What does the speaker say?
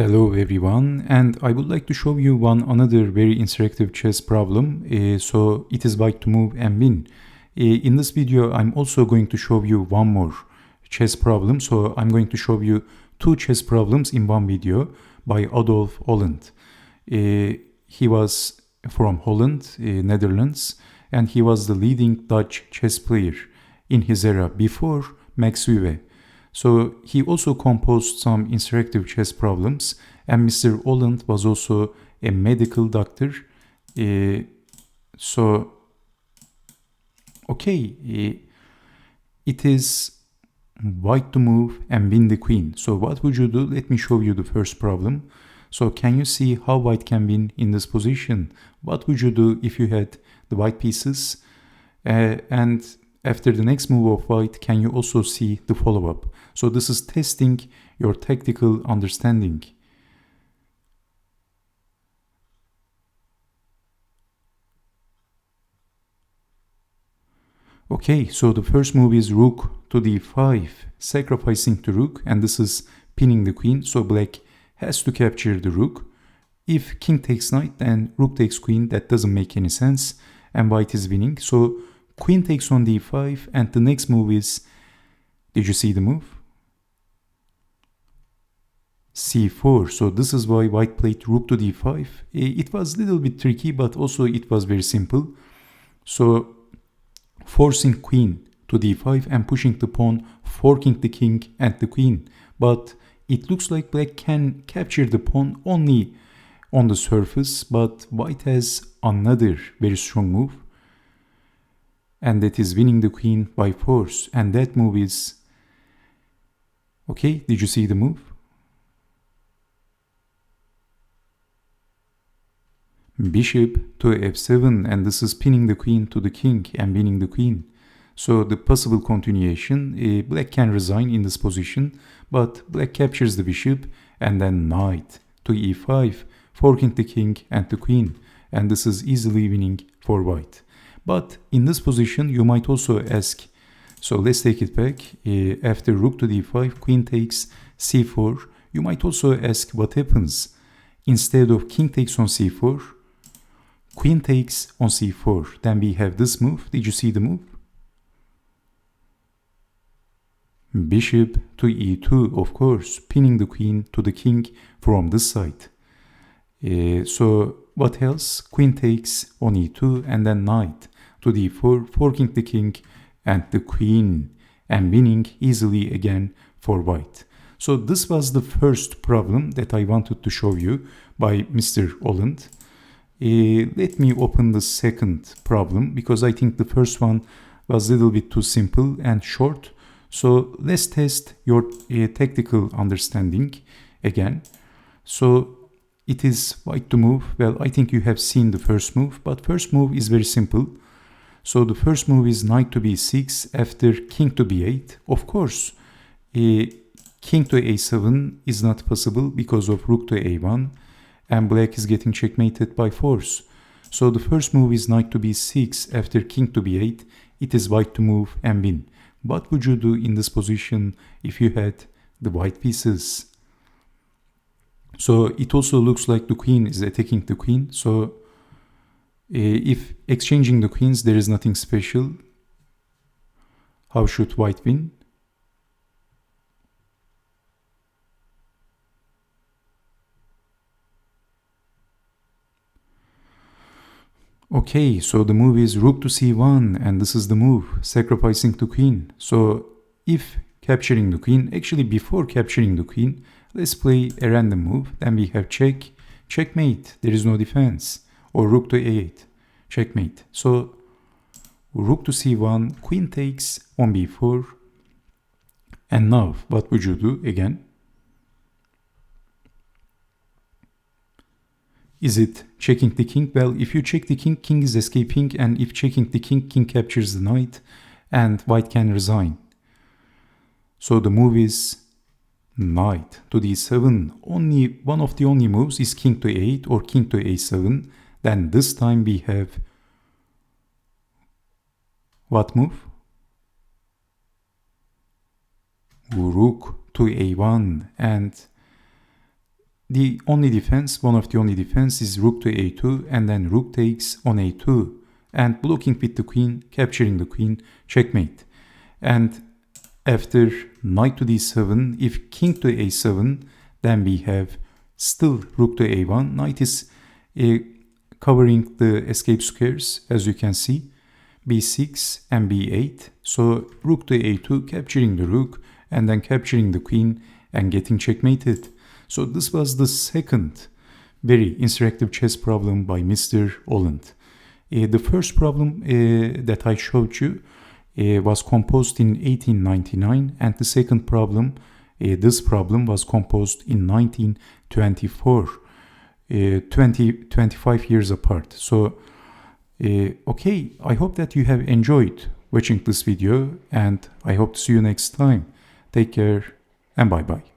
Hello everyone, and I would like to show you one another very interactive chess problem. So it is white to move and win. In this video, I'm also going to show you one more chess problem. So I'm going to show you two chess problems in one video by Adolf Olland. He was from Holland, Netherlands, and he was the leading Dutch chess player in his era before Max Euwe. So he also composed some interactive chess problems, and Mr. Olland was also a medical doctor. It is white to move and win the queen. So what would you do? Let me show you the first problem. So can you see how white can win in this position? What would you do if you had the white pieces? And after the next move of white, can you also see the follow-up? So this is testing your tactical understanding. Okay, so the first move is rook to d5, sacrificing the rook, and this is pinning the queen, so black has to capture the rook. If king takes knight, then rook takes queen. That doesn't make any sense, and white is winning. So queen takes on d5, and the next move is, did you see the move? c4. So this is why white played rook to d5. It was a little bit tricky, but also it was very simple. So forcing queen to d5 and pushing the pawn, forking the king and the queen. But it looks like black can capture the pawn only on the surface, but white has another very strong move, and that is winning the queen by force. And that move is, okay, did you see the move? Bishop to f7, and this is pinning the queen to the king and winning the queen. So the possible continuation, black can resign in this position, but black captures the bishop, and then knight to e5, forking the king and the queen, and this is easily winning for white. But in this position, you might also ask, so let's take it back. After rook to d5, queen takes c4, you might also ask what happens instead of king takes on c4, queen takes on c4. Then we have this move. Did you see the move? Bishop to e2, of course, pinning the queen to the king from this side. So what else? Queen takes on e2, and then knight to d4, forking the king and the queen, and winning easily again for white. So this was the first problem that I wanted to show you by Mr. Olland. Let me open the second problem, because I think the first one was a little bit too simple and short. So let's test your tactical understanding again. So it is white to move. Well, I think you have seen the first move, but first move is very simple. So the first move is knight to b6 after king to b8. Of course, king to a7 is not possible because of rook to a1, and black is getting checkmated by force. So the first move is knight to b6 after king to b8. It is white to move and win. What would you do in this position if you had the white pieces? So it also looks like the queen is attacking the queen. So if exchanging the queens, there is nothing special. How should white win? Okay, so the move is rook to c1, and this is the move, sacrificing the queen. So if capturing the queen, actually before capturing the queen, let's play a random move. Then we have check, checkmate, there is no defense. Or rook to a8, checkmate. So rook to c1, queen takes on b4. And now, what would you do again? Is it checking the king? Well, if you check the king, king is escaping, and if checking the king, king captures the knight, and white can resign. So the move is knight to d7. Only one of the only moves is king to a8 or king to a7. Then this time we have what move? Rook to a1, and the only defense, one of the only defense is rook to a2 and then rook takes on a2 and blocking with the queen, capturing the queen, checkmate. And after knight to d7, if king to a7, then we have still rook to a1. Knight is covering the escape squares, as you can see, b6 and b8. So rook to a2, capturing the rook and then capturing the queen and getting checkmated. So this was the second very interactive chess problem by Mr. Olland. The first problem that I showed you was composed in 1899, and the second problem, this problem was composed in 1924, 25 years apart. So, okay, I hope that you have enjoyed watching this video, and I hope to see you next time. Take care and bye-bye.